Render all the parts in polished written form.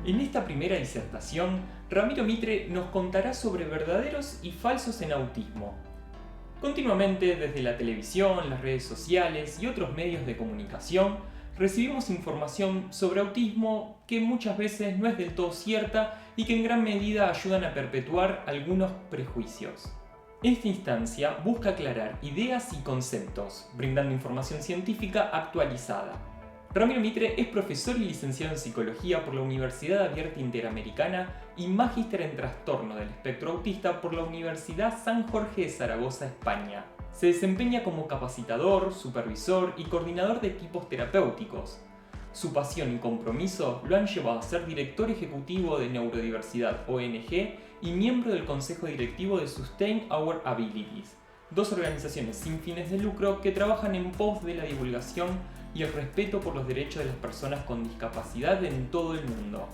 En esta primera disertación, Ramiro Mitre nos contará sobre verdaderos y falsos en autismo. Continuamente, desde la televisión, las redes sociales y otros medios de comunicación, recibimos información sobre autismo que muchas veces no es del todo cierta y que en gran medida ayudan a perpetuar algunos prejuicios. Esta instancia busca aclarar ideas y conceptos, brindando información científica actualizada. Ramiro Mitre es profesor y licenciado en Psicología por la Universidad Abierta Interamericana y magíster en Trastorno del Espectro Autista por la Universidad San Jorge de Zaragoza, España. Se desempeña como capacitador, supervisor y coordinador de equipos terapéuticos. Su pasión y compromiso lo han llevado a ser director ejecutivo de Neurodiversidad ONG y miembro del consejo directivo de Sustain Our Abilities, dos organizaciones sin fines de lucro que trabajan en pos de la divulgación y el respeto por los derechos de las personas con discapacidad en todo el mundo.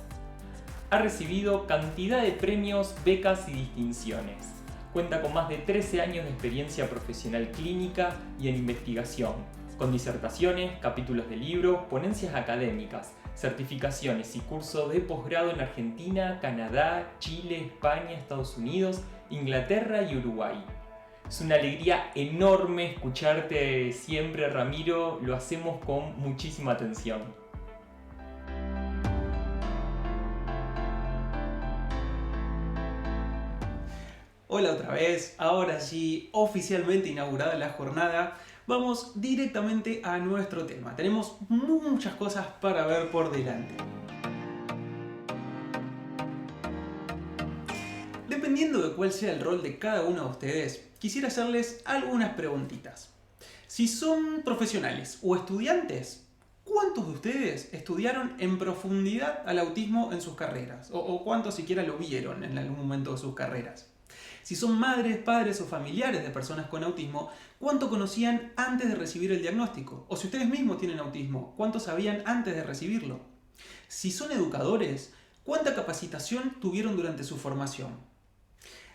Ha recibido cantidad de premios, becas y distinciones. Cuenta con más de 13 años de experiencia profesional clínica y en investigación, con disertaciones, capítulos de libros, ponencias académicas, certificaciones y cursos de posgrado en Argentina, Canadá, Chile, España, Estados Unidos, Inglaterra y Uruguay. Es una alegría enorme escucharte siempre, Ramiro, lo hacemos con muchísima atención. Hola otra vez, ahora sí, oficialmente inaugurada la jornada, vamos directamente a nuestro tema. Tenemos muchas cosas para ver por delante. Dependiendo de cuál sea el rol de cada uno de ustedes, quisiera hacerles algunas preguntitas. Si son profesionales o estudiantes, ¿cuántos de ustedes estudiaron en profundidad al autismo en sus carreras? ¿O cuántos siquiera lo vieron en algún momento de sus carreras? Si son madres, padres o familiares de personas con autismo, ¿cuánto conocían antes de recibir el diagnóstico? O si ustedes mismos tienen autismo, ¿cuánto sabían antes de recibirlo? Si son educadores, ¿cuánta capacitación tuvieron durante su formación?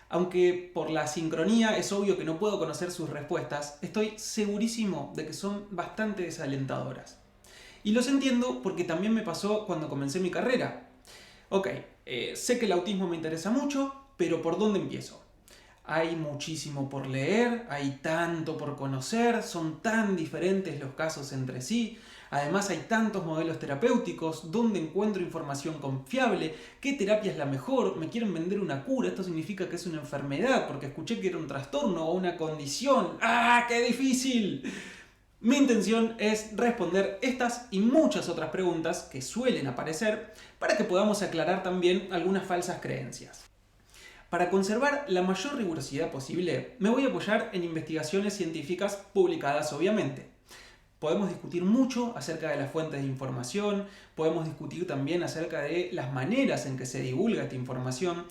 Aunque por la sincronía es obvio que no puedo conocer sus respuestas, estoy segurísimo de que son bastante desalentadoras. Y los entiendo porque también me pasó cuando comencé mi carrera. Ok, sé que el autismo me interesa mucho, pero ¿por dónde empiezo? Hay muchísimo por leer, hay tanto por conocer, son tan diferentes los casos entre sí. Además hay tantos modelos terapéuticos, ¿dónde encuentro información confiable? ¿Qué terapia es la mejor? ¿Me quieren vender una cura? ¿Esto significa que es una enfermedad? Porque escuché que era un trastorno o una condición. ¡Ah, qué difícil! Mi intención es responder estas y muchas otras preguntas que suelen aparecer para que podamos aclarar también algunas falsas creencias. Para conservar la mayor rigurosidad posible, me voy a apoyar en investigaciones científicas publicadas, obviamente. Podemos discutir mucho acerca de las fuentes de información, podemos discutir también acerca de las maneras en que se divulga esta información,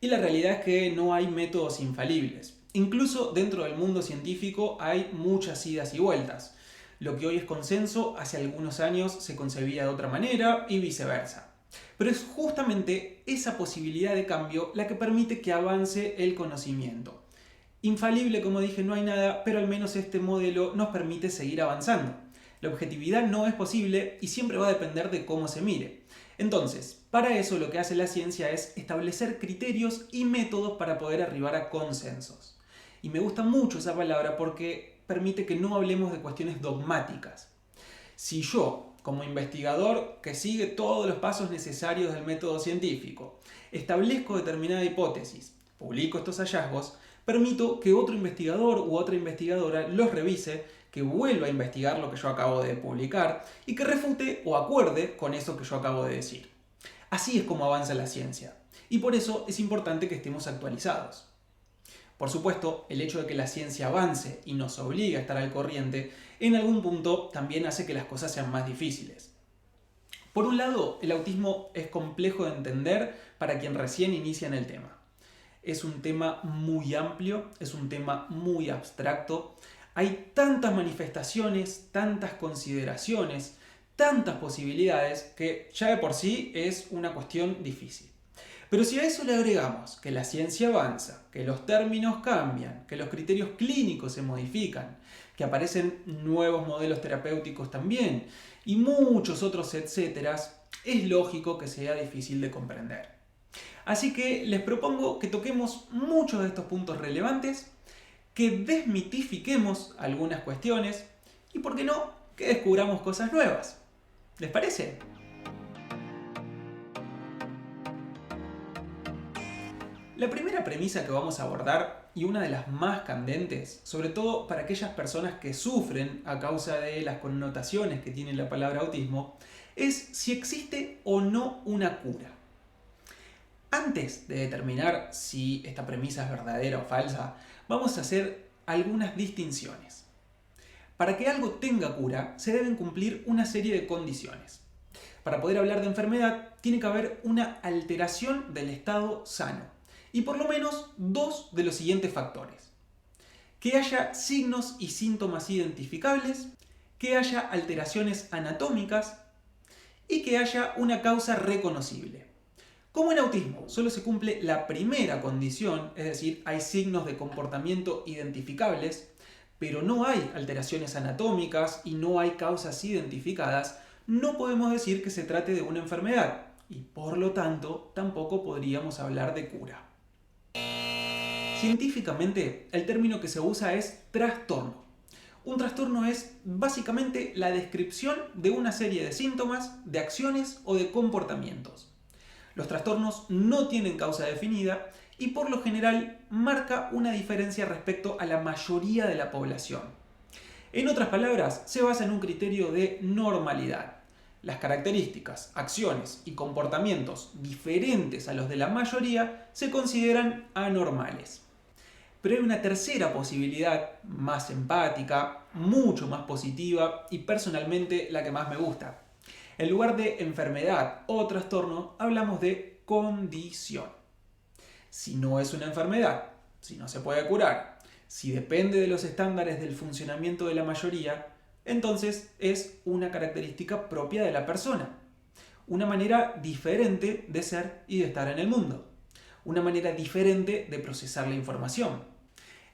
y la realidad es que no hay métodos infalibles. Incluso dentro del mundo científico hay muchas idas y vueltas. Lo que hoy es consenso, hace algunos años se concebía de otra manera y viceversa. Pero es justamente esa posibilidad de cambio la que permite que avance el conocimiento. Infalible, como dije, no hay nada, pero al menos este modelo nos permite seguir avanzando. La objetividad no es posible y siempre va a depender de cómo se mire. Entonces, para eso lo que hace la ciencia es establecer criterios y métodos para poder arribar a consensos. Y me gusta mucho esa palabra porque permite que no hablemos de cuestiones dogmáticas. Si yo, como investigador que sigue todos los pasos necesarios del método científico, establezco determinada hipótesis, publico estos hallazgos, permito que otro investigador u otra investigadora los revise, que vuelva a investigar lo que yo acabo de publicar y que refute o acuerde con eso que yo acabo de decir. Así es como avanza la ciencia, y por eso es importante que estemos actualizados. Por supuesto, el hecho de que la ciencia avance y nos obligue a estar al corriente, en algún punto también hace que las cosas sean más difíciles. Por un lado, el autismo es complejo de entender para quien recién inicia en el tema. Es un tema muy amplio, es un tema muy abstracto. Hay tantas manifestaciones, tantas consideraciones, tantas posibilidades que ya de por sí es una cuestión difícil. Pero si a eso le agregamos que la ciencia avanza, que los términos cambian, que los criterios clínicos se modifican, que aparecen nuevos modelos terapéuticos también, y muchos otros etcéteras, es lógico que sea difícil de comprender. Así que les propongo que toquemos muchos de estos puntos relevantes, que desmitifiquemos algunas cuestiones y, por qué no, que descubramos cosas nuevas. ¿Les parece? La primera premisa que vamos a abordar, y una de las más candentes, sobre todo para aquellas personas que sufren a causa de las connotaciones que tiene la palabra autismo, es si existe o no una cura. Antes de determinar si esta premisa es verdadera o falsa, vamos a hacer algunas distinciones. Para que algo tenga cura, se deben cumplir una serie de condiciones. Para poder hablar de enfermedad, tiene que haber una alteración del estado sano, y por lo menos dos de los siguientes factores: que haya signos y síntomas identificables, que haya alteraciones anatómicas y que haya una causa reconocible. Como en autismo solo se cumple la primera condición, es decir, hay signos de comportamiento identificables, pero no hay alteraciones anatómicas y no hay causas identificadas, no podemos decir que se trate de una enfermedad y por lo tanto tampoco podríamos hablar de cura. Científicamente, el término que se usa es trastorno. Un trastorno es básicamente la descripción de una serie de síntomas, de acciones o de comportamientos. Los trastornos no tienen causa definida y por lo general marca una diferencia respecto a la mayoría de la población. En otras palabras, se basa en un criterio de normalidad. Las características, acciones y comportamientos diferentes a los de la mayoría se consideran anormales. Pero hay una tercera posibilidad, más empática, mucho más positiva y personalmente la que más me gusta. En lugar de enfermedad o trastorno, hablamos de condición. Si no es una enfermedad, si no se puede curar, si depende de los estándares del funcionamiento de la mayoría, entonces es una característica propia de la persona. Una manera diferente de ser y de estar en el mundo. Una manera diferente de procesar la información.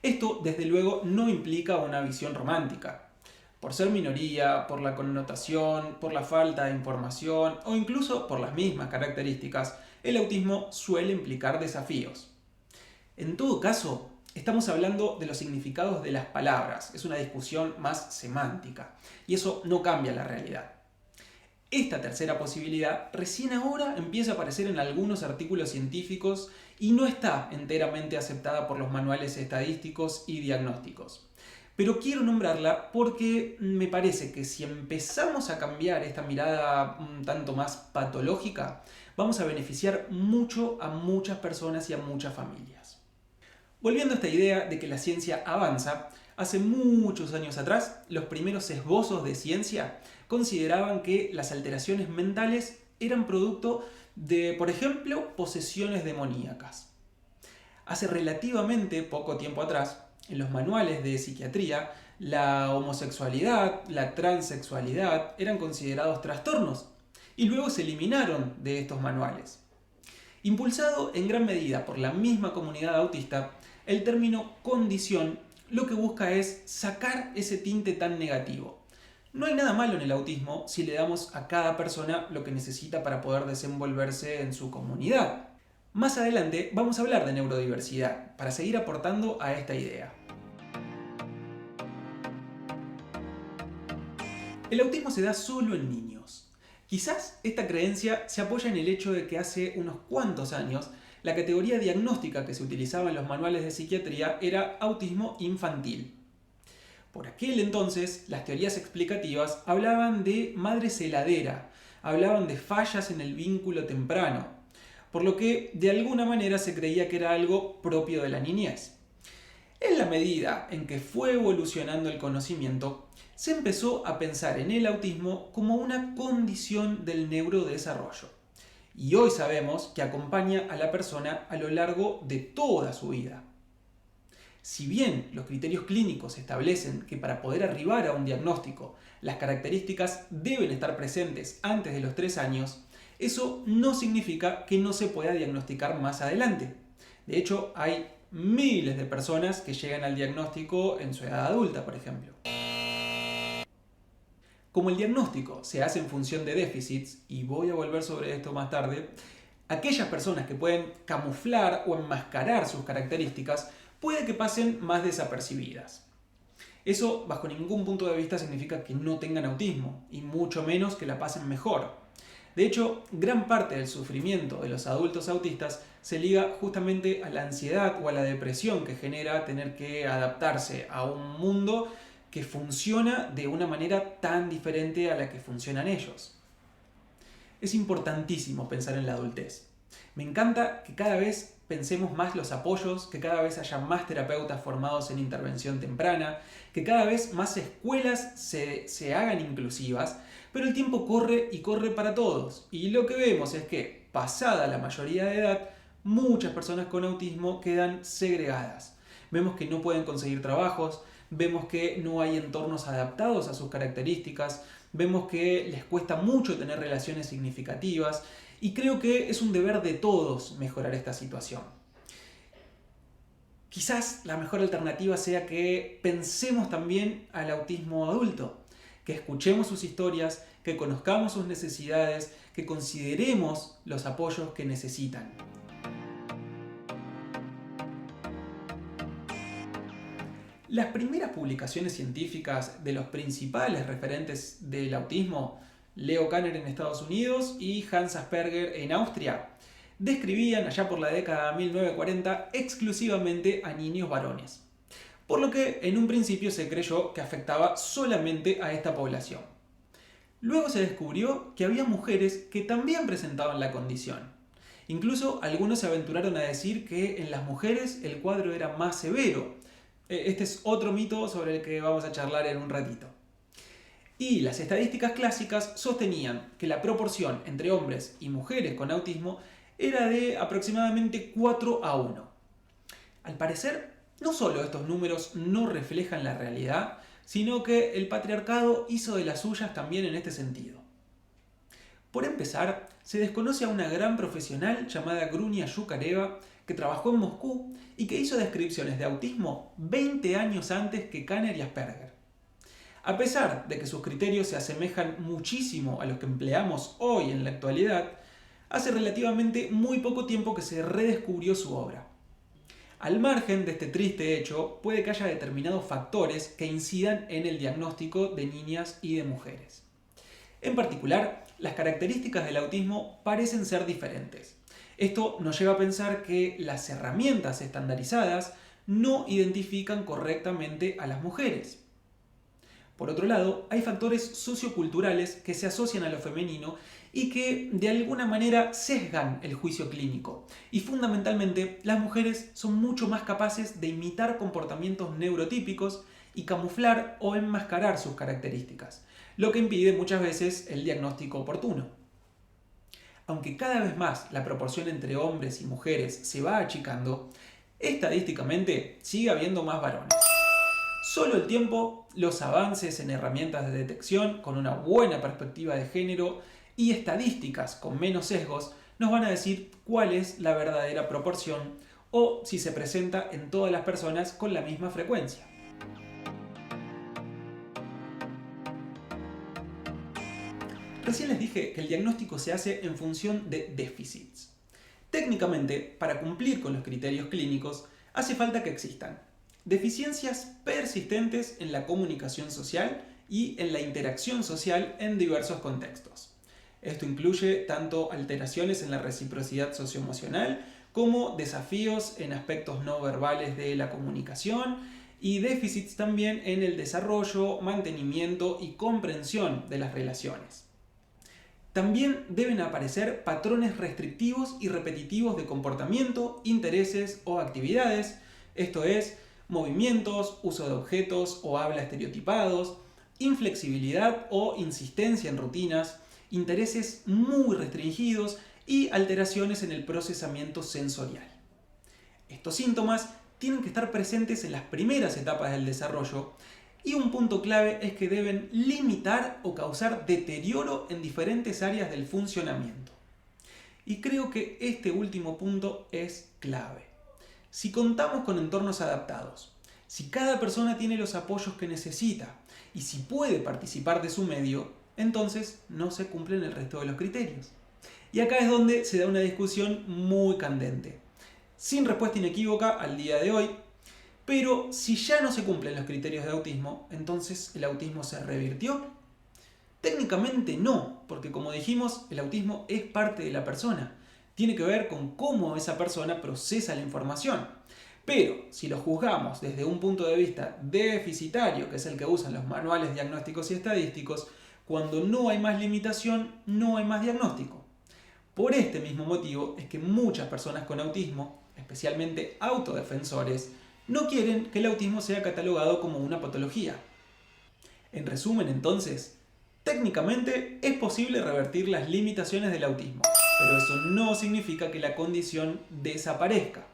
Esto, desde luego, no implica una visión romántica. Por ser minoría, por la connotación, por la falta de información o incluso por las mismas características, el autismo suele implicar desafíos. En todo caso, estamos hablando de los significados de las palabras, es una discusión más semántica y eso no cambia la realidad. Esta tercera posibilidad recién ahora empieza a aparecer en algunos artículos científicos y no está enteramente aceptada por los manuales estadísticos y diagnósticos. Pero quiero nombrarla porque me parece que si empezamos a cambiar esta mirada un tanto más patológica, vamos a beneficiar mucho a muchas personas y a muchas familias. Volviendo a esta idea de que la ciencia avanza, hace muchos años atrás, los primeros esbozos de ciencia consideraban que las alteraciones mentales eran producto de, por ejemplo, posesiones demoníacas. Hace relativamente poco tiempo atrás, en los manuales de psiquiatría, la homosexualidad, la transexualidad eran considerados trastornos y luego se eliminaron de estos manuales. Impulsado en gran medida por la misma comunidad autista, el término condición lo que busca es sacar ese tinte tan negativo. No hay nada malo en el autismo si le damos a cada persona lo que necesita para poder desenvolverse en su comunidad. Más adelante vamos a hablar de neurodiversidad para seguir aportando a esta idea. El autismo se da solo en niños. Quizás esta creencia se apoya en el hecho de que hace unos cuantos años la categoría diagnóstica que se utilizaba en los manuales de psiquiatría era autismo infantil. Por aquel entonces, las teorías explicativas hablaban de madre celadera, hablaban de fallas en el vínculo temprano, por lo que de alguna manera se creía que era algo propio de la niñez. En la medida en que fue evolucionando el conocimiento, se empezó a pensar en el autismo como una condición del neurodesarrollo. Y hoy sabemos que acompaña a la persona a lo largo de toda su vida. Si bien los criterios clínicos establecen que para poder arribar a un diagnóstico las características deben estar presentes antes de los 3 años, eso no significa que no se pueda diagnosticar más adelante. De hecho, hay miles de personas que llegan al diagnóstico en su edad adulta, por ejemplo. Como el diagnóstico se hace en función de déficits, y voy a volver sobre esto más tarde, aquellas personas que pueden camuflar o enmascarar sus características puede que pasen más desapercibidas. Eso bajo ningún punto de vista significa que no tengan autismo, y mucho menos que la pasen mejor. De hecho, gran parte del sufrimiento de los adultos autistas se liga justamente a la ansiedad o a la depresión que genera tener que adaptarse a un mundo que funciona de una manera tan diferente a la que funcionan ellos. Es importantísimo pensar en la adultez. Me encanta que cada vez pensemos más los apoyos, que cada vez haya más terapeutas formados en intervención temprana, que cada vez más escuelas se hagan inclusivas, pero el tiempo corre y corre para todos. Y lo que vemos es que, pasada la mayoría de edad, muchas personas con autismo quedan segregadas. Vemos que no pueden conseguir trabajos, vemos que no hay entornos adaptados a sus características, vemos que les cuesta mucho tener relaciones significativas y creo que es un deber de todos mejorar esta situación. Quizás la mejor alternativa sea que pensemos también al autismo adulto, que escuchemos sus historias, que conozcamos sus necesidades, que consideremos los apoyos que necesitan. Las primeras publicaciones científicas de los principales referentes del autismo, Leo Kanner en Estados Unidos y Hans Asperger en Austria, describían allá por la década de 1940 exclusivamente a niños varones, por lo que en un principio se creyó que afectaba solamente a esta población. Luego se descubrió que había mujeres que también presentaban la condición. Incluso algunos se aventuraron a decir que en las mujeres el cuadro era más severo. Este es otro mito sobre el que vamos a charlar en un ratito. Y las estadísticas clásicas sostenían que la proporción entre hombres y mujeres con autismo era de aproximadamente 4:1. Al parecer, no solo estos números no reflejan la realidad, sino que el patriarcado hizo de las suyas también en este sentido. Por empezar, se desconoce a una gran profesional llamada Grunia Yukhareva que trabajó en Moscú y que hizo descripciones de autismo 20 años antes que Kanner y Asperger. A pesar de que sus criterios se asemejan muchísimo a los que empleamos hoy en la actualidad, hace relativamente muy poco tiempo que se redescubrió su obra. Al margen de este triste hecho, puede que haya determinados factores que incidan en el diagnóstico de niñas y de mujeres. En particular, las características del autismo parecen ser diferentes. Esto nos lleva a pensar que las herramientas estandarizadas no identifican correctamente a las mujeres. Por otro lado, hay factores socioculturales que se asocian a lo femenino y que de alguna manera sesgan el juicio clínico. Y fundamentalmente, las mujeres son mucho más capaces de imitar comportamientos neurotípicos y camuflar o enmascarar sus características, lo que impide muchas veces el diagnóstico oportuno. Aunque cada vez más la proporción entre hombres y mujeres se va achicando, estadísticamente sigue habiendo más varones. Solo el tiempo, los avances en herramientas de detección con una buena perspectiva de género y estadísticas con menos sesgos nos van a decir cuál es la verdadera proporción o si se presenta en todas las personas con la misma frecuencia. Recién les dije que el diagnóstico se hace en función de déficits. Técnicamente, para cumplir con los criterios clínicos, hace falta que existan deficiencias persistentes en la comunicación social y en la interacción social en diversos contextos. Esto incluye tanto alteraciones en la reciprocidad socioemocional como desafíos en aspectos no verbales de la comunicación y déficits también en el desarrollo, mantenimiento y comprensión de las relaciones. También deben aparecer patrones restrictivos y repetitivos de comportamiento, intereses o actividades, esto es, movimientos, uso de objetos o habla estereotipados, inflexibilidad o insistencia en rutinas, intereses muy restringidos y alteraciones en el procesamiento sensorial. Estos síntomas tienen que estar presentes en las primeras etapas del desarrollo y un punto clave es que deben limitar o causar deterioro en diferentes áreas del funcionamiento. Y creo que este último punto es clave. Si contamos con entornos adaptados, si cada persona tiene los apoyos que necesita y si puede participar de su medio, entonces no se cumplen el resto de los criterios. Y acá es donde se da una discusión muy candente, sin respuesta inequívoca al día de hoy, pero si ya no se cumplen los criterios de autismo, entonces ¿el autismo se revirtió? Técnicamente no, porque como dijimos, el autismo es parte de la persona. Tiene que ver con cómo esa persona procesa la información. Pero si lo juzgamos desde un punto de vista deficitario, que es el que usan los manuales diagnósticos y estadísticos, cuando no hay más limitación, no hay más diagnóstico. Por este mismo motivo es que muchas personas con autismo, especialmente autodefensores, no quieren que el autismo sea catalogado como una patología. En resumen, entonces, técnicamente es posible revertir las limitaciones del autismo, pero eso no significa que la condición desaparezca.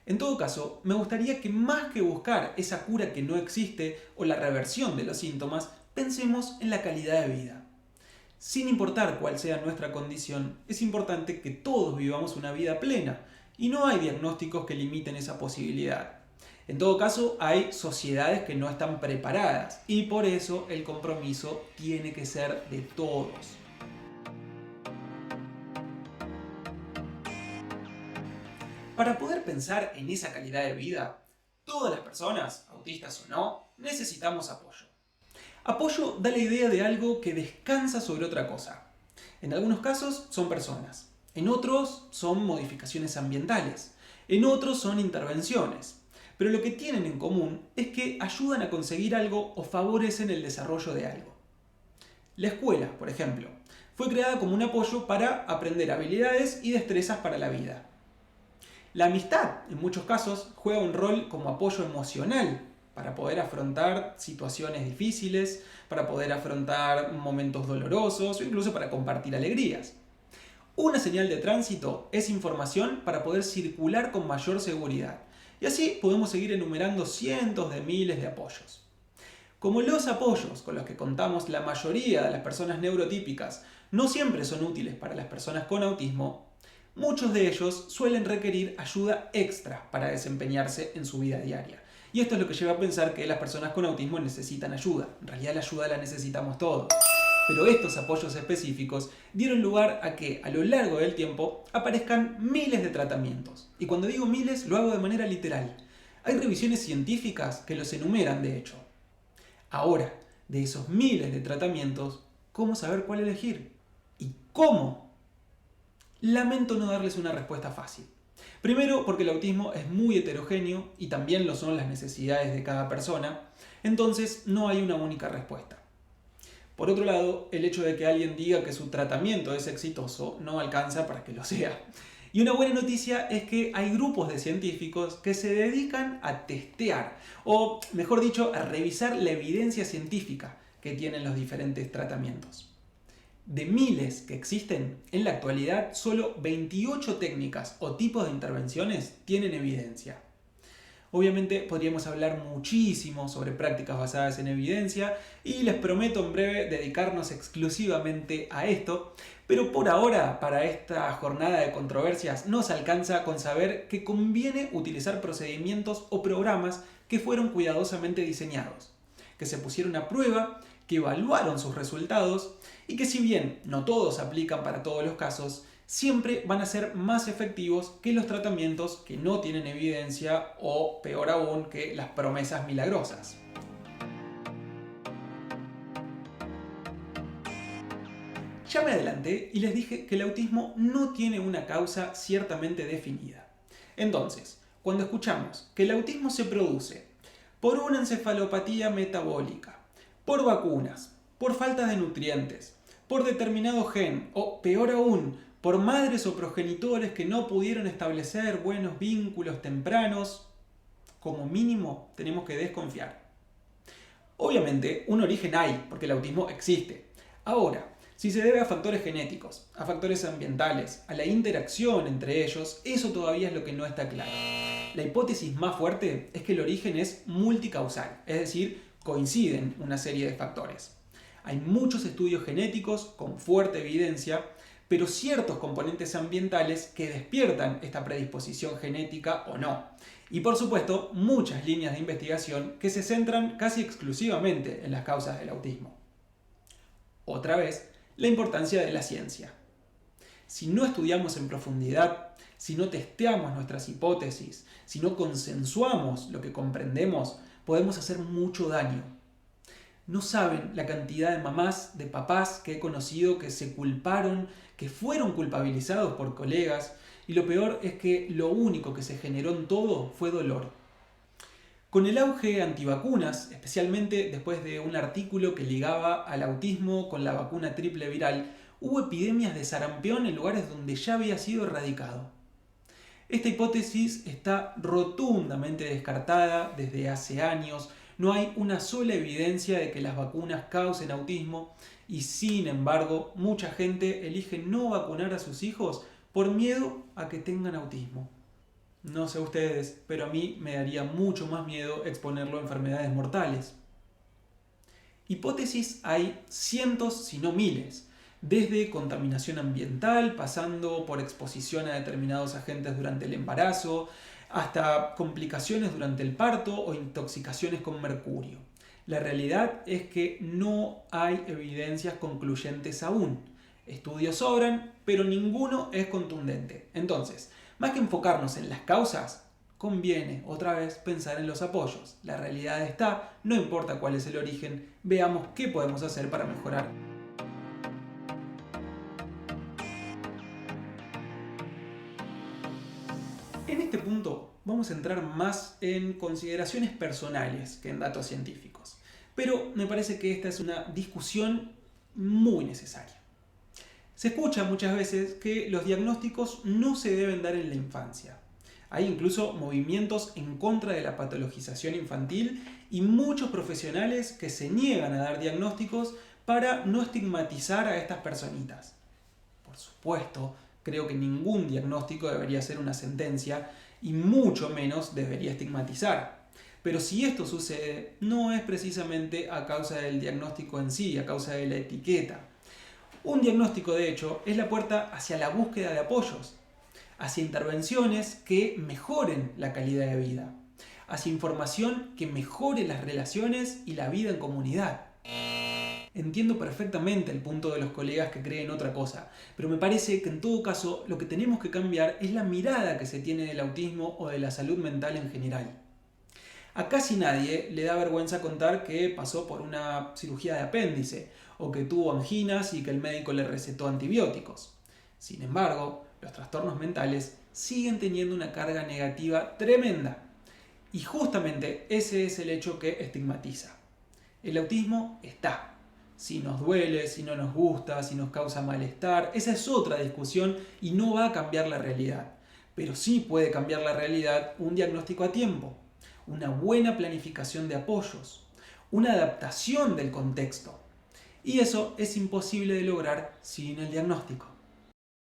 En todo caso, me gustaría que más que buscar esa cura que no existe o la reversión de los síntomas, pensemos en la calidad de vida. Sin importar cuál sea nuestra condición, es importante que todos vivamos una vida plena, y no hay diagnósticos que limiten esa posibilidad. En todo caso, hay sociedades que no están preparadas, y por eso el compromiso tiene que ser de todos. Para poder pensar en esa calidad de vida, todas las personas, autistas o no, necesitamos apoyo. Apoyo da la idea de algo que descansa sobre otra cosa. En algunos casos son personas, en otros son modificaciones ambientales, en otros son intervenciones. Pero lo que tienen en común es que ayudan a conseguir algo o favorecen el desarrollo de algo. La escuela, por ejemplo, fue creada como un apoyo para aprender habilidades y destrezas para la vida. La amistad, en muchos casos, juega un rol como apoyo emocional para poder afrontar situaciones difíciles, para poder afrontar momentos dolorosos o incluso para compartir alegrías. Una señal de tránsito es información para poder circular con mayor seguridad. Y así podemos seguir enumerando cientos de miles de apoyos. Como los apoyos con los que contamos la mayoría de las personas neurotípicas no siempre son útiles para las personas con autismo, muchos de ellos suelen requerir ayuda extra para desempeñarse en su vida diaria. Y esto es lo que lleva a pensar que las personas con autismo necesitan ayuda. En realidad la ayuda la necesitamos todos. Pero estos apoyos específicos dieron lugar a que a lo largo del tiempo aparezcan miles de tratamientos. Y cuando digo miles lo hago de manera literal. Hay revisiones científicas que los enumeran de hecho. Ahora, de esos miles de tratamientos, ¿cómo saber cuál elegir? ¿Y cómo? Lamento no darles una respuesta fácil. Primero, porque el autismo es muy heterogéneo y también lo son las necesidades de cada persona, entonces no hay una única respuesta. Por otro lado, el hecho de que alguien diga que su tratamiento es exitoso no alcanza para que lo sea. Y una buena noticia es que hay grupos de científicos que se dedican a testear, o mejor dicho, a revisar la evidencia científica que tienen los diferentes tratamientos. De miles que existen, en la actualidad solo 28 técnicas o tipos de intervenciones tienen evidencia. Obviamente podríamos hablar muchísimo sobre prácticas basadas en evidencia y les prometo en breve dedicarnos exclusivamente a esto, pero por ahora, para esta jornada de controversias, nos alcanza con saber que conviene utilizar procedimientos o programas que fueron cuidadosamente diseñados, que se pusieron a prueba, que evaluaron sus resultados y que si bien no todos aplican para todos los casos, siempre van a ser más efectivos que los tratamientos que no tienen evidencia o, peor aún, que las promesas milagrosas. Ya me adelanté y les dije que el autismo no tiene una causa ciertamente definida. Entonces, cuando escuchamos que el autismo se produce por una encefalopatía metabólica, por vacunas, por falta de nutrientes, por determinado gen o, peor aún, por madres o progenitores que no pudieron establecer buenos vínculos tempranos, como mínimo tenemos que desconfiar. Obviamente, un origen hay, porque el autismo existe. Ahora, si se debe a factores genéticos, a factores ambientales, a la interacción entre ellos, eso todavía es lo que no está claro. La hipótesis más fuerte es que el origen es multicausal, es decir, coinciden una serie de factores. Hay muchos estudios genéticos con fuerte evidencia, pero ciertos componentes ambientales que despiertan esta predisposición genética o no. Y por supuesto, muchas líneas de investigación que se centran casi exclusivamente en las causas del autismo. Otra vez, la importancia de la ciencia. Si no estudiamos en profundidad, si no testeamos nuestras hipótesis, si no consensuamos lo que comprendemos, podemos hacer mucho daño. No saben la cantidad de mamás, de papás que he conocido que se culparon, que fueron culpabilizados por colegas, y lo peor es que lo único que se generó en todo fue dolor. Con el auge antivacunas, especialmente después de un artículo que ligaba al autismo con la vacuna triple viral, hubo epidemias de sarampión en lugares donde ya había sido erradicado. Esta hipótesis está rotundamente descartada desde hace años. No hay una sola evidencia de que las vacunas causen autismo y, sin embargo, mucha gente elige no vacunar a sus hijos por miedo a que tengan autismo. No sé ustedes, pero a mí me daría mucho más miedo exponerlo a enfermedades mortales. Hipótesis hay cientos, si no miles, desde contaminación ambiental, pasando por exposición a determinados agentes durante el embarazo, hasta complicaciones durante el parto o intoxicaciones con mercurio. La realidad es que no hay evidencias concluyentes aún. Estudios sobran, pero ninguno es contundente. Entonces, más que enfocarnos en las causas, conviene otra vez pensar en los apoyos. La realidad está, no importa cuál es el origen, veamos qué podemos hacer para mejorar. En este punto vamos a entrar más en consideraciones personales que en datos científicos, pero me parece que esta es una discusión muy necesaria. Se escucha muchas veces que los diagnósticos no se deben dar en la infancia. Hay incluso movimientos en contra de la patologización infantil y muchos profesionales que se niegan a dar diagnósticos para no estigmatizar a estas personitas. Por supuesto, creo que ningún diagnóstico debería ser una sentencia y mucho menos debería estigmatizar. Pero si esto sucede, no es precisamente a causa del diagnóstico en sí, a causa de la etiqueta. Un diagnóstico, de hecho, es la puerta hacia la búsqueda de apoyos, hacia intervenciones que mejoren la calidad de vida, hacia información que mejore las relaciones y la vida en comunidad. Entiendo perfectamente el punto de los colegas que creen otra cosa, pero me parece que en todo caso lo que tenemos que cambiar es la mirada que se tiene del autismo o de la salud mental en general. A casi nadie le da vergüenza contar que pasó por una cirugía de apéndice o que tuvo anginas y que el médico le recetó antibióticos. Sin embargo, los trastornos mentales siguen teniendo una carga negativa tremenda. Y justamente ese es el hecho que estigmatiza. El autismo está. Si nos duele, si no nos gusta, si nos causa malestar, esa es otra discusión y no va a cambiar la realidad. Pero sí puede cambiar la realidad un diagnóstico a tiempo, una buena planificación de apoyos, una adaptación del contexto. Y eso es imposible de lograr sin el diagnóstico.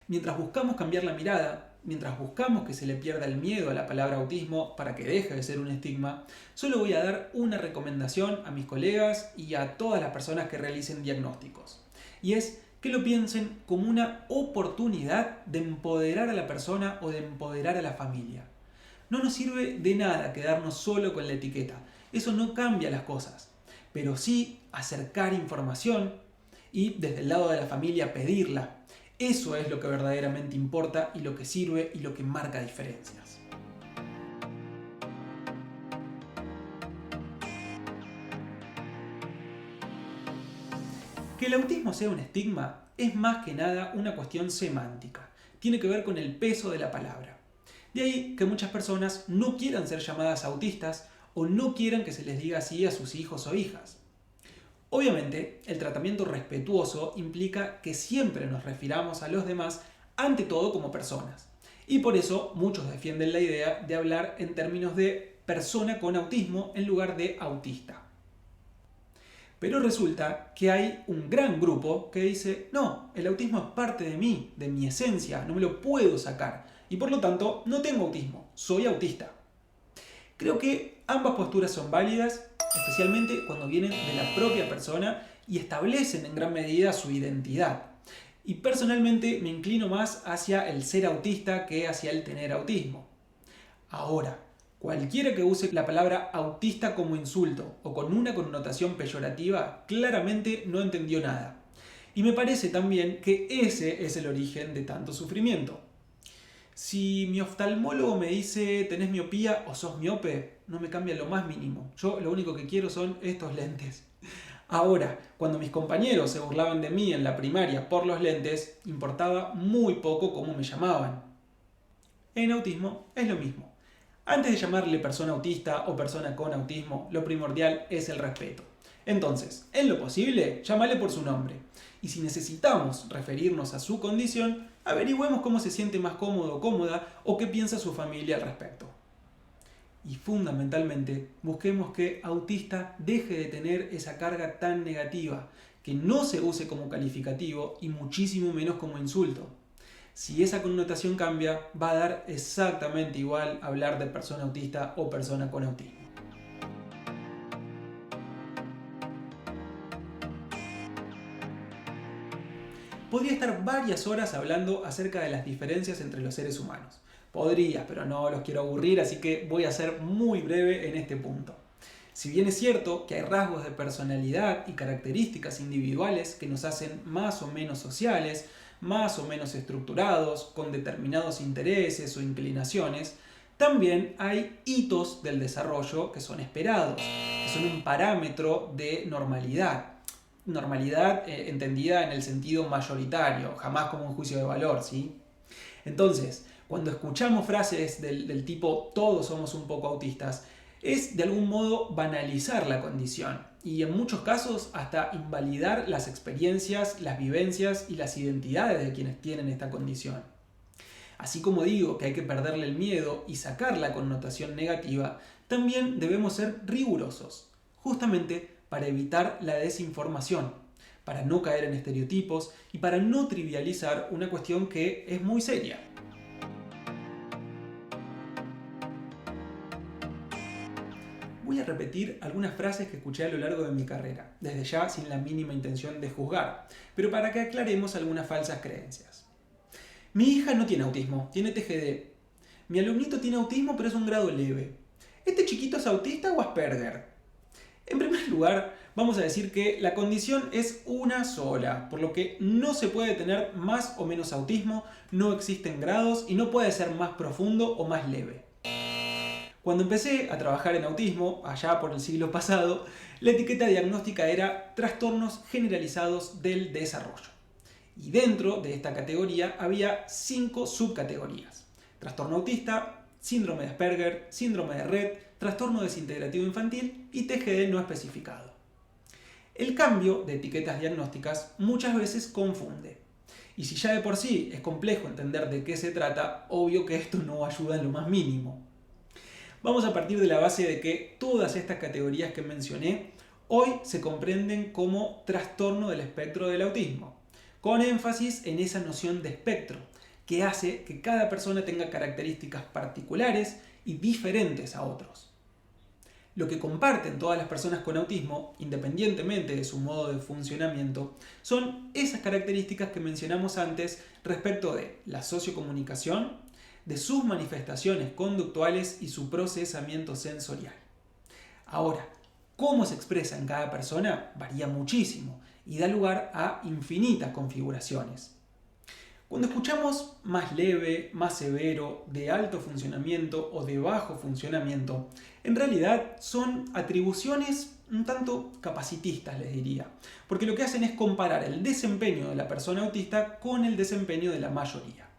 Mientras buscamos cambiar la mirada, mientras buscamos que se le pierda el miedo a la palabra autismo para que deje de ser un estigma, solo voy a dar una recomendación a mis colegas y a todas las personas que realicen diagnósticos. Y es que lo piensen como una oportunidad de empoderar a la persona o de empoderar a la familia. No nos sirve de nada quedarnos solo con la etiqueta. Eso no cambia las cosas. Pero sí acercar información y desde el lado de la familia pedirla. Eso es lo que verdaderamente importa y lo que sirve y lo que marca diferencias. Que el autismo sea un estigma es más que nada una cuestión semántica. Tiene que ver con el peso de la palabra. De ahí que muchas personas no quieran ser llamadas autistas o no quieran que se les diga así a sus hijos o hijas. Obviamente, el tratamiento respetuoso implica que siempre nos refiramos a los demás ante todo como personas. Y por eso muchos defienden la idea de hablar en términos de persona con autismo en lugar de autista. Pero resulta que hay un gran grupo que dice, no, el autismo es parte de mí, de mi esencia, no me lo puedo sacar. Y por lo tanto, no tengo autismo, soy autista. Creo que ambas posturas son válidas, especialmente cuando vienen de la propia persona y establecen en gran medida su identidad. y personalmente me inclino más hacia el ser autista que hacia el tener autismo. Ahora, cualquiera que use la palabra autista como insulto o con una connotación peyorativa claramente no entendió nada. Y me parece también que ese es el origen de tanto sufrimiento. Si mi oftalmólogo me dice tenés miopía o sos miope, no me cambia lo más mínimo. Yo lo único que quiero son estos lentes. Ahora, cuando mis compañeros se burlaban de mí en la primaria por los lentes, importaba muy poco cómo me llamaban. En autismo es lo mismo. Antes de llamarle persona autista o persona con autismo, lo primordial es el respeto. Entonces, en lo posible, llámale por su nombre. Y si necesitamos referirnos a su condición, averigüemos cómo se siente más cómodo o cómoda o qué piensa su familia al respecto. Y fundamentalmente, busquemos que autista deje de tener esa carga tan negativa, que no se use como calificativo y muchísimo menos como insulto. Si esa connotación cambia, va a dar exactamente igual hablar de persona autista o persona con autismo. Podría estar varias horas hablando acerca de las diferencias entre los seres humanos. Podría, pero no los quiero aburrir, así que voy a ser muy breve en este punto. Si bien es cierto que hay rasgos de personalidad y características individuales que nos hacen más o menos sociales, más o menos estructurados, con determinados intereses o inclinaciones, también hay hitos del desarrollo que son esperados, que son un parámetro de normalidad. Normalidad entendida en el sentido mayoritario, jamás como un juicio de valor, ¿sí? Entonces, cuando escuchamos frases del tipo todos somos un poco autistas, es de algún modo banalizar la condición y en muchos casos hasta invalidar las experiencias, las vivencias y las identidades de quienes tienen esta condición. Así como digo que hay que perderle el miedo y sacar la connotación negativa, también debemos ser rigurosos, justamente para evitar la desinformación, para no caer en estereotipos y para no trivializar una cuestión que es muy seria. Voy a repetir algunas frases que escuché a lo largo de mi carrera, desde ya sin la mínima intención de juzgar, pero para que aclaremos algunas falsas creencias. Mi hija no tiene autismo, tiene TGD. Mi alumnito tiene autismo pero es un grado leve. ¿Este chiquito es autista o Asperger? En primer lugar, vamos a decir que la condición es una sola, por lo que no se puede tener más o menos autismo, no existen grados y no puede ser más profundo o más leve. Cuando empecé a trabajar en autismo, allá por el siglo pasado, la etiqueta diagnóstica era trastornos generalizados del desarrollo. Y dentro de esta categoría había 5 subcategorías: trastorno autista, síndrome de Asperger, síndrome de Rett, trastorno desintegrativo infantil y TGD no especificado. El cambio de etiquetas diagnósticas muchas veces confunde. Y si ya de por sí es complejo entender de qué se trata, obvio que esto no ayuda en lo más mínimo. Vamos a partir de la base de que todas estas categorías que mencioné hoy se comprenden como trastorno del espectro del autismo, con énfasis en esa noción de espectro, que hace que cada persona tenga características particulares y diferentes a otros. Lo que comparten todas las personas con autismo, independientemente de su modo de funcionamiento, son esas características que mencionamos antes respecto de la sociocomunicación, de sus manifestaciones conductuales y su procesamiento sensorial. Ahora, cómo se expresa en cada persona varía muchísimo y da lugar a infinitas configuraciones. Cuando escuchamos más leve, más severo, de alto funcionamiento o de bajo funcionamiento, en realidad son atribuciones un tanto capacitistas, les diría, porque lo que hacen es comparar el desempeño de la persona autista con el desempeño de la mayoría.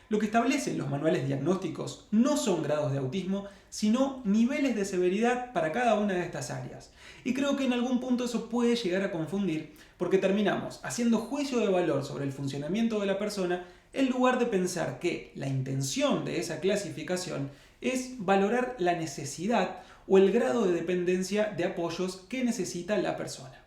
Lo que establecen los manuales diagnósticos no son grados de autismo, sino niveles de severidad para cada una de estas áreas. Y creo que en algún punto eso puede llegar a confundir, porque terminamos haciendo juicio de valor sobre el funcionamiento de la persona en lugar de pensar que la intención de esa clasificación es valorar la necesidad o el grado de dependencia de apoyos que necesita la persona.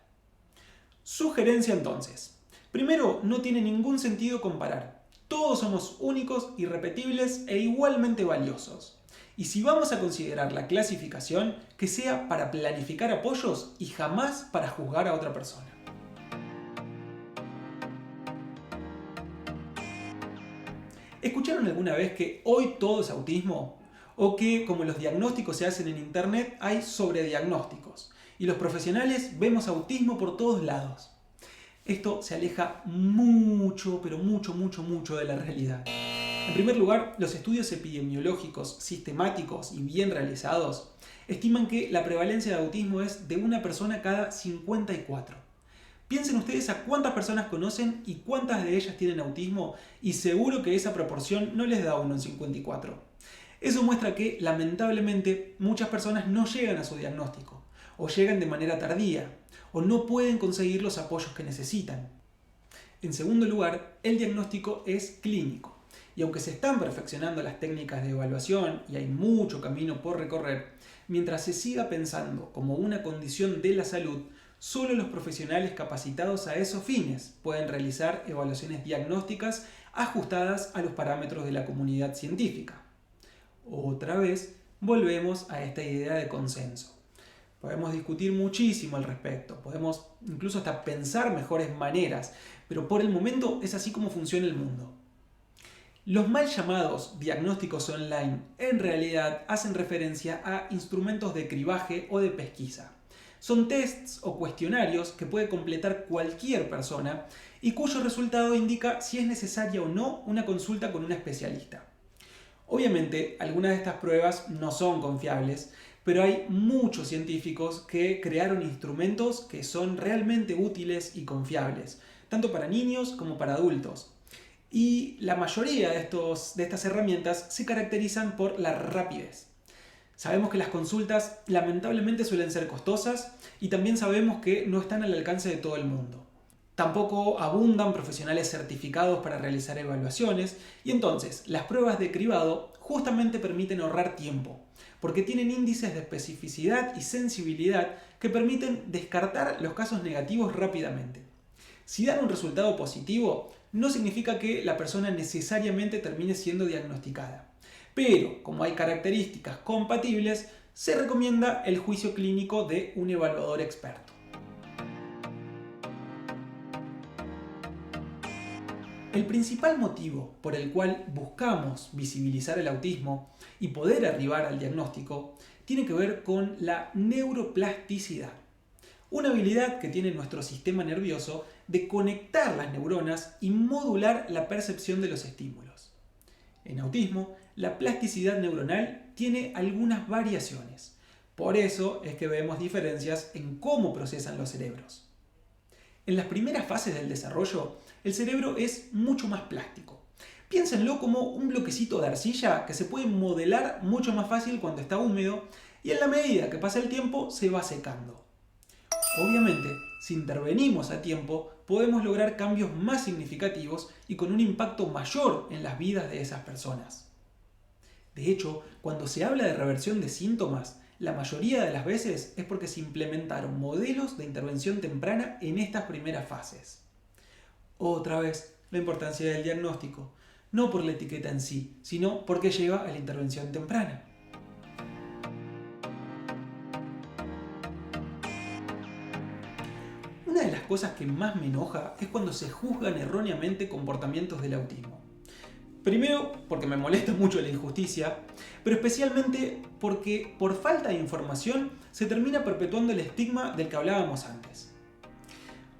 Sugerencia entonces. Primero, no tiene ningún sentido comparar. Todos somos únicos, irrepetibles e igualmente valiosos. Y si vamos a considerar la clasificación, que sea para planificar apoyos y jamás para juzgar a otra persona. ¿Escucharon alguna vez que hoy todo es autismo? ¿O que, como los diagnósticos se hacen en internet, hay sobrediagnósticos? Y los profesionales vemos autismo por todos lados. Esto se aleja mucho, pero mucho de la realidad. En primer lugar, los estudios epidemiológicos sistemáticos y bien realizados estiman que la prevalencia de autismo es de una persona cada 54. Piensen ustedes a cuántas personas conocen y cuántas de ellas tienen autismo, y seguro que esa proporción no les da 1 en 54. Eso muestra que, lamentablemente, muchas personas no llegan a su diagnóstico, o llegan de manera tardía, o no pueden conseguir los apoyos que necesitan. En segundo lugar, el diagnóstico es clínico, y aunque se están perfeccionando las técnicas de evaluación y hay mucho camino por recorrer, mientras se siga pensando como una condición de la salud, solo los profesionales capacitados a esos fines pueden realizar evaluaciones diagnósticas ajustadas a los parámetros de la comunidad científica. Otra vez, volvemos a esta idea de consenso. Podemos discutir muchísimo al respecto, podemos incluso hasta pensar mejores maneras, pero por el momento es así como funciona el mundo. Los mal llamados diagnósticos online en realidad hacen referencia a instrumentos de cribaje o de pesquisa. Son tests o cuestionarios que puede completar cualquier persona y cuyo resultado indica si es necesaria o no una consulta con un especialista. Obviamente, algunas de estas pruebas no son confiables, pero hay muchos científicos que crearon instrumentos que son realmente útiles y confiables, tanto para niños como para adultos. Y la mayoría de estas herramientas se caracterizan por la rapidez. Sabemos que las consultas lamentablemente suelen ser costosas y también sabemos que no están al alcance de todo el mundo. Tampoco abundan profesionales certificados para realizar evaluaciones y entonces las pruebas de cribado justamente permiten ahorrar tiempo, porque tienen índices de especificidad y sensibilidad que permiten descartar los casos negativos rápidamente. Si dan un resultado positivo, no significa que la persona necesariamente termine siendo diagnosticada. Pero, como hay características compatibles, se recomienda el juicio clínico de un evaluador experto. El principal motivo por el cual buscamos visibilizar el autismo y poder arribar al diagnóstico tiene que ver con la neuroplasticidad, una habilidad que tiene nuestro sistema nervioso de conectar las neuronas y modular la percepción de los estímulos. En autismo, la plasticidad neuronal tiene algunas variaciones. Por eso es que vemos diferencias en cómo procesan los cerebros. En las primeras fases del desarrollo, el cerebro es mucho más plástico. Piénsenlo como un bloquecito de arcilla que se puede modelar mucho más fácil cuando está húmedo y en la medida que pasa el tiempo se va secando. Obviamente, si intervenimos a tiempo, podemos lograr cambios más significativos y con un impacto mayor en las vidas de esas personas. De hecho, cuando se habla de reversión de síntomas, la mayoría de las veces es porque se implementaron modelos de intervención temprana en estas primeras fases. Otra vez, la importancia del diagnóstico, no por la etiqueta en sí, sino porque lleva a la intervención temprana. Una de las cosas que más me enoja es cuando se juzgan erróneamente comportamientos del autismo. Primero, porque me molesta mucho la injusticia, pero especialmente porque por falta de información se termina perpetuando el estigma del que hablábamos antes.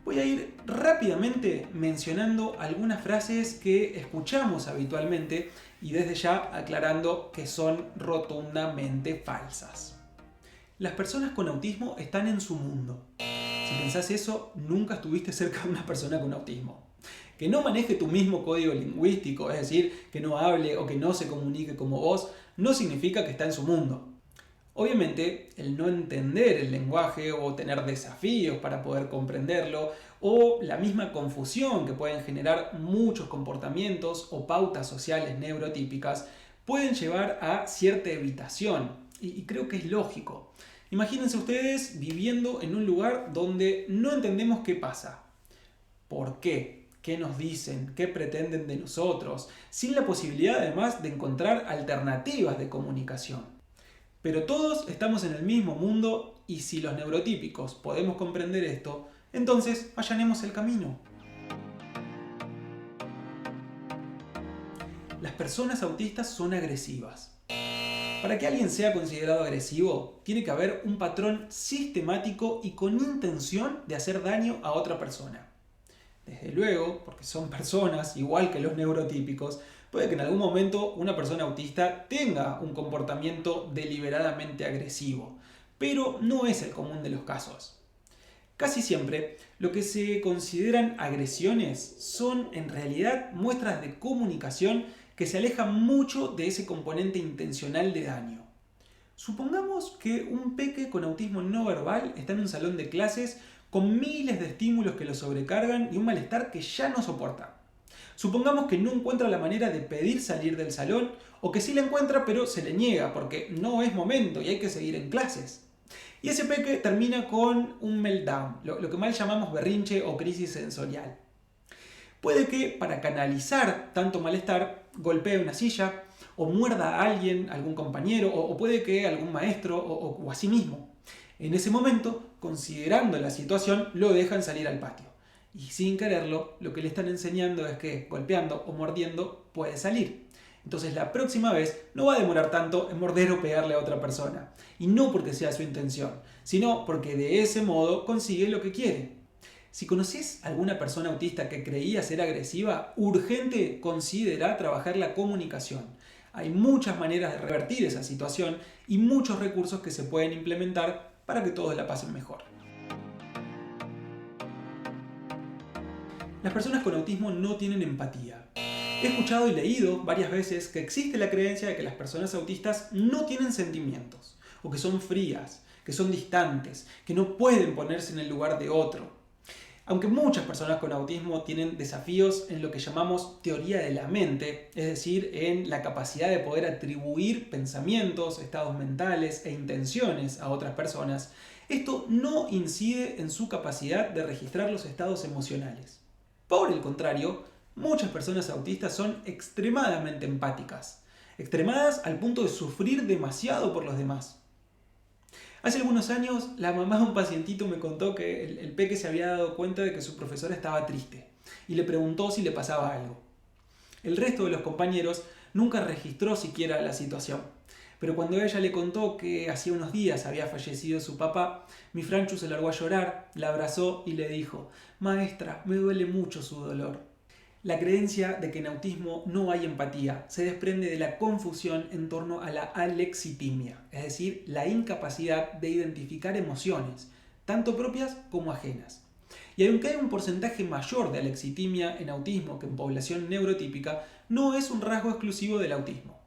Voy a ir rápidamente mencionando algunas frases que escuchamos habitualmente y desde ya aclarando que son rotundamente falsas. Las personas con autismo están en su mundo. Si pensás eso, nunca estuviste cerca de una persona con autismo. Que no maneje tu mismo código lingüístico, es decir, que no hable o que no se comunique como vos, no significa que está en su mundo. Obviamente, el no entender el lenguaje o tener desafíos para poder comprenderlo, o la misma confusión que pueden generar muchos comportamientos o pautas sociales neurotípicas, pueden llevar a cierta evitación, y creo que es lógico. Imagínense ustedes viviendo en un lugar donde no entendemos qué pasa. ¿Por qué? ¿Qué nos dicen? ¿Qué pretenden de nosotros? Sin la posibilidad además de encontrar alternativas de comunicación. Pero todos estamos en el mismo mundo y si los neurotípicos podemos comprender esto, entonces allanemos el camino. las personas autistas son agresivas. Para que alguien sea considerado agresivo, tiene que haber un patrón sistemático y con intención de hacer daño a otra persona. Desde luego, porque son personas, igual que los neurotípicos, puede que en algún momento una persona autista tenga un comportamiento deliberadamente agresivo, pero no es el común de los casos. Casi siempre, lo que se consideran agresiones son en realidad muestras de comunicación que se alejan mucho de ese componente intencional de daño. Supongamos que un peque con autismo no verbal está en un salón de clases con miles de estímulos que lo sobrecargan y un malestar que ya no soporta. Supongamos que no encuentra la manera de pedir salir del salón o que sí la encuentra pero se le niega porque no es momento y hay que seguir en clases. Y ese peque termina con un meltdown, lo que mal llamamos berrinche o crisis sensorial. Puede que para canalizar tanto malestar golpee una silla o muerda a alguien, algún compañero o puede que algún maestro o a sí mismo. En ese momento, considerando la situación, lo dejan salir al patio. Y sin quererlo, lo que le están enseñando es que golpeando o mordiendo puede salir. Entonces la próxima vez no va a demorar tanto en morder o pegarle a otra persona. Y no porque sea su intención, sino porque de ese modo consigue lo que quiere. Si conoces a alguna persona autista que creía ser agresiva, urgente considera trabajar la comunicación. Hay muchas maneras de revertir esa situación y muchos recursos que se pueden implementar para que todos la pasen mejor. Las personas con autismo no tienen empatía. He escuchado y leído varias veces que existe la creencia de que las personas autistas no tienen sentimientos, o que son frías, que son distantes, que no pueden ponerse en el lugar de otro. Aunque muchas personas con autismo tienen desafíos en lo que llamamos teoría de la mente, es decir, en la capacidad de poder atribuir pensamientos, estados mentales e intenciones a otras personas, esto no incide en su capacidad de registrar los estados emocionales. Por el contrario, muchas personas autistas son extremadamente empáticas, extremadas al punto de sufrir demasiado por los demás. Hace algunos años, la mamá de un pacientito me contó que el peque se había dado cuenta de que su profesora estaba triste y le preguntó si le pasaba algo. El resto de los compañeros nunca registró siquiera la situación, pero cuando ella le contó que hacía unos días había fallecido su papá, mi Franchu se largó a llorar, la abrazó y le dijo: «Maestra, me duele mucho su dolor». La creencia de que en autismo no hay empatía se desprende de la confusión en torno a la alexitimia, es decir, la incapacidad de identificar emociones, tanto propias como ajenas. Y aunque hay un porcentaje mayor de alexitimia en autismo que en población neurotípica, no es un rasgo exclusivo del autismo.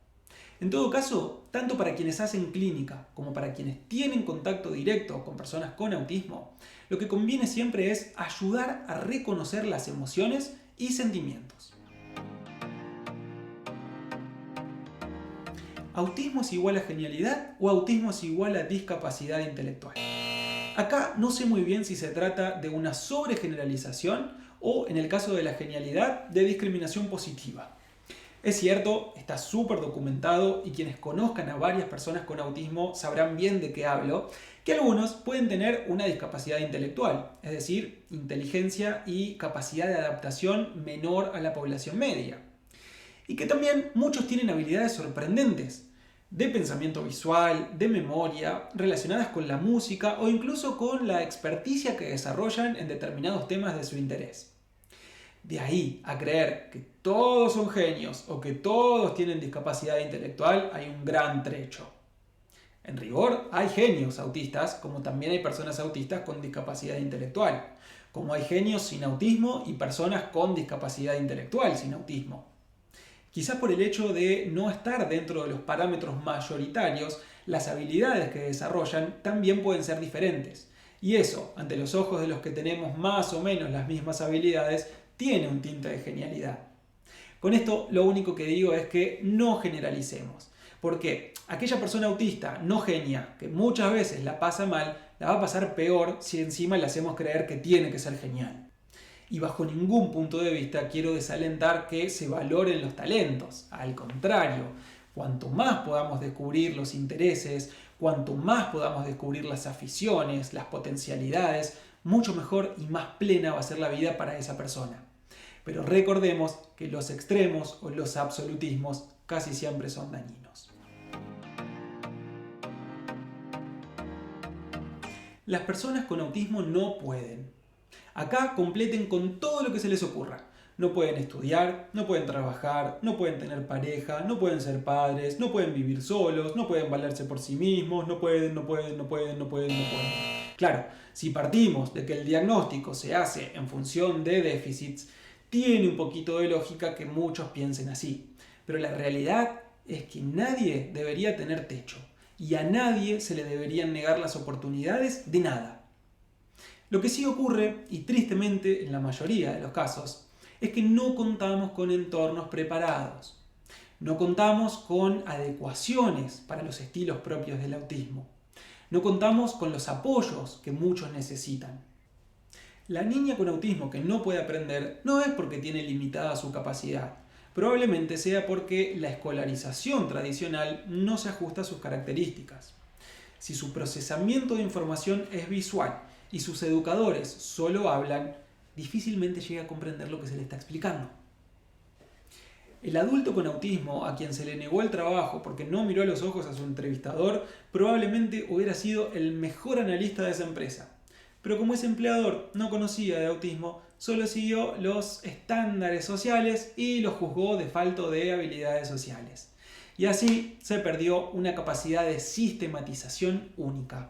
En todo caso, tanto para quienes hacen clínica como para quienes tienen contacto directo con personas con autismo, lo que conviene siempre es ayudar a reconocer las emociones y sentimientos. ¿Autismo es igual a genialidad o autismo es igual a discapacidad intelectual? Acá no sé muy bien si se trata de una sobregeneralización o, en el caso de la genialidad, de discriminación positiva. Es cierto, está súper documentado y quienes conozcan a varias personas con autismo sabrán bien de qué hablo, que algunos pueden tener una discapacidad intelectual, es decir, inteligencia y capacidad de adaptación menor a la población media. Y que también muchos tienen habilidades sorprendentes, de pensamiento visual, de memoria, relacionadas con la música o incluso con la experticia que desarrollan en determinados temas de su interés. De ahí a creer que todos son genios o que todos tienen discapacidad intelectual hay un gran trecho. En rigor, hay genios autistas, como también hay personas autistas con discapacidad intelectual, como hay genios sin autismo y personas con discapacidad intelectual sin autismo. Quizás por el hecho de no estar dentro de los parámetros mayoritarios, las habilidades que desarrollan también pueden ser diferentes. Y eso, ante los ojos de los que tenemos más o menos las mismas habilidades, tiene un tinte de genialidad. Con esto lo único que digo es que no generalicemos, porque aquella persona autista no genia, que muchas veces la pasa mal, la va a pasar peor si encima le hacemos creer que tiene que ser genial. Y bajo ningún punto de vista quiero desalentar que se valoren los talentos. Al contrario, cuanto más podamos descubrir los intereses, cuanto más podamos descubrir las aficiones, las potencialidades, mucho mejor y más plena va a ser la vida para esa persona. Pero recordemos que los extremos o los absolutismos casi siempre son dañinos. Las personas con autismo no pueden. Acá completen con todo lo que se les ocurra. No pueden estudiar, no pueden trabajar, no pueden tener pareja, no pueden ser padres, no pueden vivir solos, no pueden valerse por sí mismos, no pueden. Claro, si partimos de que el diagnóstico se hace en función de déficits, tiene un poquito de lógica que muchos piensen así. Pero la realidad es que nadie debería tener techo y a nadie se le deberían negar las oportunidades de nada. Lo que sí ocurre, y tristemente en la mayoría de los casos, es que no contamos con entornos preparados. No contamos con adecuaciones para los estilos propios del autismo. No contamos con los apoyos que muchos necesitan. La niña con autismo que no puede aprender no es porque tiene limitada su capacidad. Probablemente sea porque la escolarización tradicional no se ajusta a sus características. Si su procesamiento de información es visual y sus educadores solo hablan, difícilmente llega a comprender lo que se le está explicando. El adulto con autismo a quien se le negó el trabajo porque no miró a los ojos a su entrevistador probablemente hubiera sido el mejor analista de esa empresa. Pero como ese empleador no conocía de autismo, solo siguió los estándares sociales y lo juzgó de falto de habilidades sociales. Y así se perdió una capacidad de sistematización única.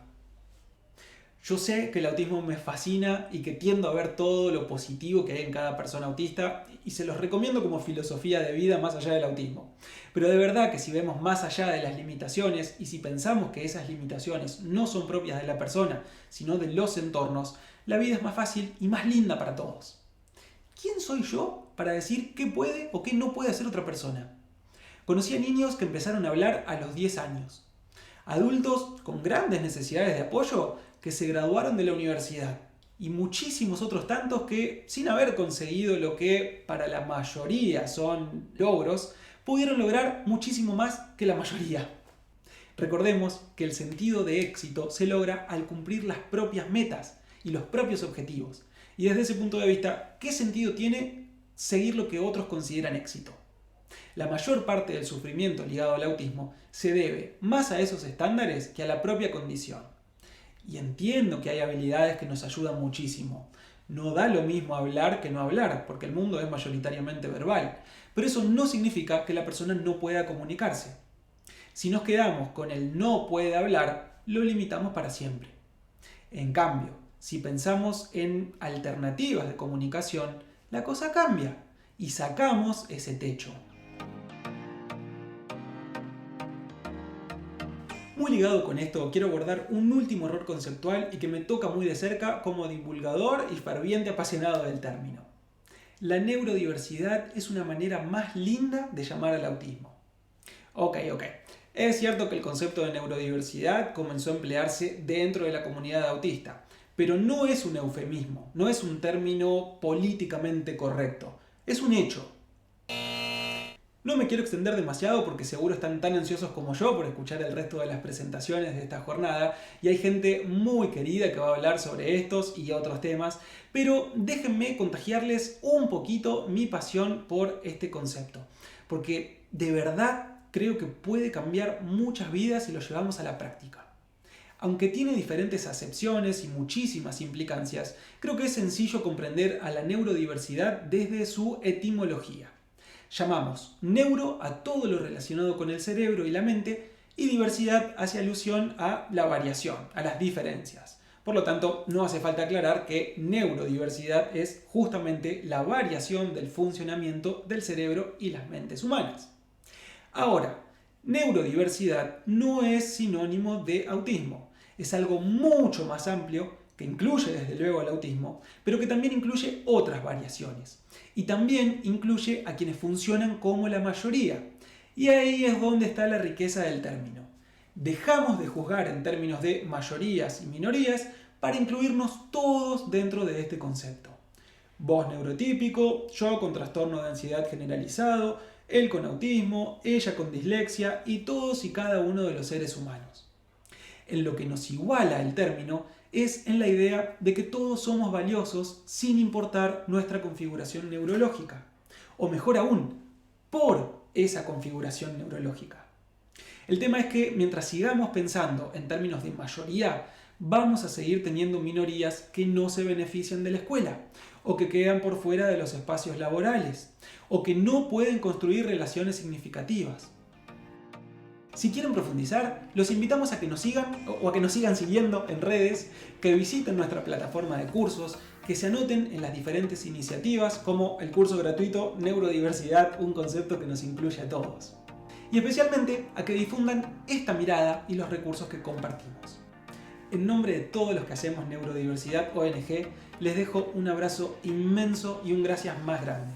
Yo sé que el autismo me fascina y que tiendo a ver todo lo positivo que hay en cada persona autista y se los recomiendo como filosofía de vida más allá del autismo. Pero de verdad que si vemos más allá de las limitaciones y si pensamos que esas limitaciones no son propias de la persona, sino de los entornos, la vida es más fácil y más linda para todos. ¿Quién soy yo para decir qué puede o qué no puede hacer otra persona? Conocí a niños que empezaron a hablar a los 10 años. Adultos con grandes necesidades de apoyo que se graduaron de la universidad y muchísimos otros tantos que, sin haber conseguido lo que para la mayoría son logros, pudieron lograr muchísimo más que la mayoría. Recordemos que el sentido de éxito se logra al cumplir las propias metas y los propios objetivos. Y desde ese punto de vista, ¿qué sentido tiene seguir lo que otros consideran éxito? La mayor parte del sufrimiento ligado al autismo se debe más a esos estándares que a la propia condición. Y entiendo que hay habilidades que nos ayudan muchísimo. No da lo mismo hablar que no hablar, porque el mundo es mayoritariamente verbal. Pero eso no significa que la persona no pueda comunicarse. Si nos quedamos con el no puede hablar, lo limitamos para siempre. En cambio, si pensamos en alternativas de comunicación, la cosa cambia y sacamos ese techo. Muy ligado con esto, quiero abordar un último error conceptual y que me toca muy de cerca como divulgador y ferviente apasionado del término. La neurodiversidad es una manera más linda de llamar al autismo. Ok. Es cierto que el concepto de neurodiversidad comenzó a emplearse dentro de la comunidad autista, pero no es un eufemismo, no es un término políticamente correcto, es un hecho. No me quiero extender demasiado porque seguro están tan ansiosos como yo por escuchar el resto de las presentaciones de esta jornada y hay gente muy querida que va a hablar sobre estos y otros temas, pero déjenme contagiarles un poquito mi pasión por este concepto, porque de verdad creo que puede cambiar muchas vidas si lo llevamos a la práctica. Aunque tiene diferentes acepciones y muchísimas implicancias, creo que es sencillo comprender a la neurodiversidad desde su etimología. Llamamos neuro a todo lo relacionado con el cerebro y la mente y diversidad hace alusión a la variación, a las diferencias. Por lo tanto, no hace falta aclarar que neurodiversidad es justamente la variación del funcionamiento del cerebro y las mentes humanas. Ahora, neurodiversidad no es sinónimo de autismo. Es algo mucho más amplio que incluye desde luego el autismo, pero que también incluye otras variaciones. Y también incluye a quienes funcionan como la mayoría. Y ahí es donde está la riqueza del término. Dejamos de juzgar en términos de mayorías y minorías para incluirnos todos dentro de este concepto. Vos neurotípico, yo con trastorno de ansiedad generalizado, él con autismo, ella con dislexia y todos y cada uno de los seres humanos. En lo que nos iguala el término es en la idea de que todos somos valiosos sin importar nuestra configuración neurológica, o mejor aún, por esa configuración neurológica. El tema es que mientras sigamos pensando en términos de mayoría, vamos a seguir teniendo minorías que no se benefician de la escuela, o que quedan por fuera de los espacios laborales, o que no pueden construir relaciones significativas. Si quieren profundizar, los invitamos a que nos sigan o a que nos sigan siguiendo en redes, que visiten nuestra plataforma de cursos, que se anoten en las diferentes iniciativas como el curso gratuito Neurodiversidad, un concepto que nos incluye a todos. Y especialmente a que difundan esta mirada y los recursos que compartimos. En nombre de todos los que hacemos Neurodiversidad ONG, les dejo un abrazo inmenso y un gracias más grande.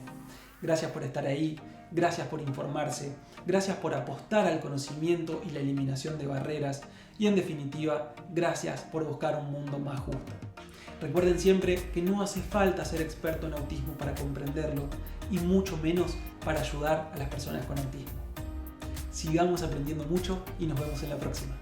Gracias por estar ahí, gracias por informarse, gracias por apostar al conocimiento y la eliminación de barreras y en definitiva, gracias por buscar un mundo más justo. Recuerden siempre que no hace falta ser experto en autismo para comprenderlo y mucho menos para ayudar a las personas con autismo. Sigamos aprendiendo mucho y nos vemos en la próxima.